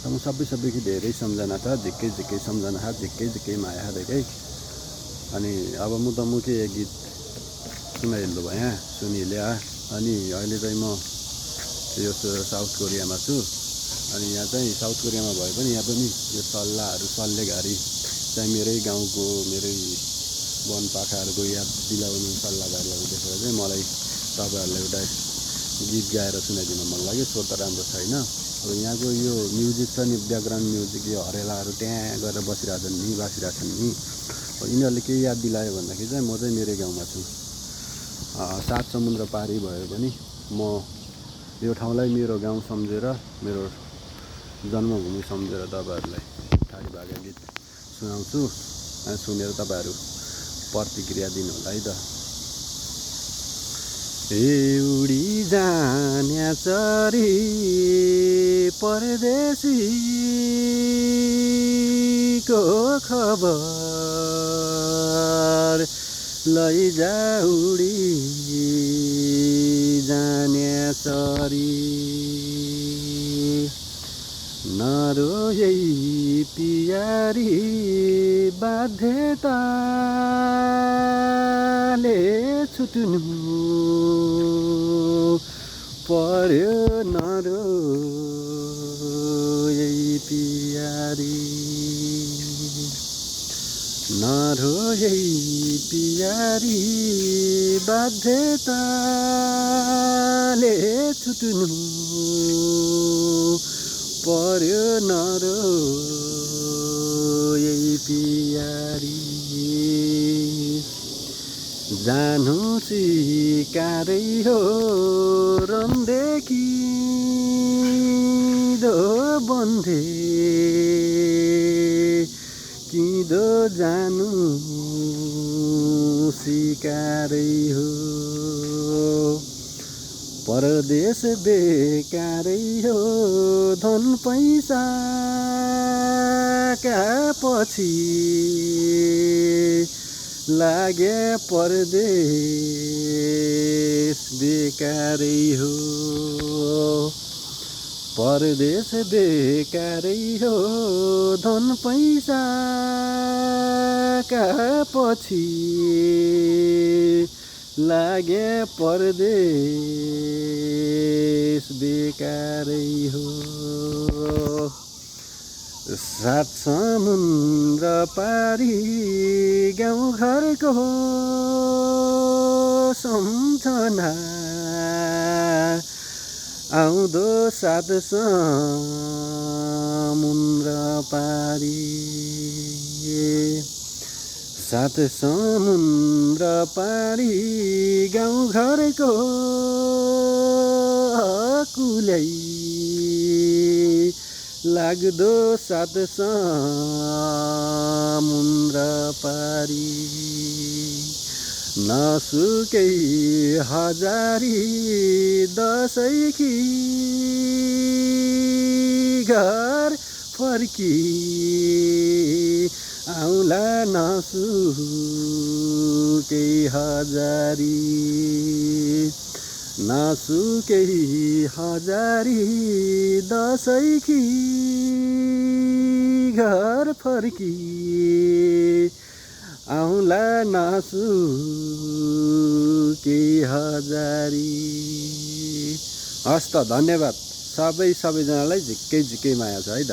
तम सबैकी धेरै सम्झना छ, झिक्कै सम्झना छ, झिक्कै माया छ धेरै। अनि अब मुखी एक गीत सुनाइहाल्नु भयो यहाँ सुनिहाल्यो। अनि अहिले चाहिँ म यो साउथ कोरियामा छु। अनि यहाँ चाहिँ साउथ कोरियामा भए पनि यहाँ पनि यो सल्लेघारी चाहिँ मेरै गाउँको मेरै वनपाखाहरूको याद दिलाउने सल्लाहकारहरू देखेर चाहिँ मलाई तपाईँहरूलाई एउटा गीत गाएर सुनाइदिन मन लाग्यो। स्वर त राम्रो छैन। अब यहाँको यो म्युजिक छ नि, ब्याकग्राउन्ड म्युजिक, यो हरेलाहरू त्यहाँ गएर बसिरहेछन् नि। यिनीहरूले के याद दिलायो भन्दाखेरि चाहिँ म चाहिँ मेरै गाउँमा छु। 7 समुद्र पारी भयो पनि म यो ठाउँलाई मेरो गाउँ सम्झेर, मेरो जन्मभूमि सम्झेर तपाईँहरूलाई ठाडी भाका गीत सुनाउँछु। सुनेर तपाईँहरू प्रतिक्रिया दिनु होला है त। उडी जान्या चरी परदेशीको खबर लैजा उडी जान्या चरी नरोयै पियारी बाध्यताले छुट्नु पर्यो नरोयै पियारी नरोयै पियारी बाध्यताले छुट्नु पर्यो नरोयै पियारी जानु सिकारै हो रन्देखि दो बन्धे किदो जानु सिकारै हो परदेश बेकारै हो धन पैसाका पछि लागे परदेश बेकारै हो परदेश बेकारै हो धन पैसाका पछि लागे परदेश बेकारै हो 7 समुद्र पारी गाउँ घरको सम्झना आउँदो 7 समुद्र पारी 7 समुद्र पारी गाउँ घरको कुलै लाग्दो 7 समुद्र पारी नसुकै हजारी दसैँकी घर फर्की आउला नसुकै हजारी नसुकै हजारी दसैँकी घर फर्की आउला नसुकै हजारी। हस् त, धन्यवाद। सबैजनालाई झिक्कै माया छ है त।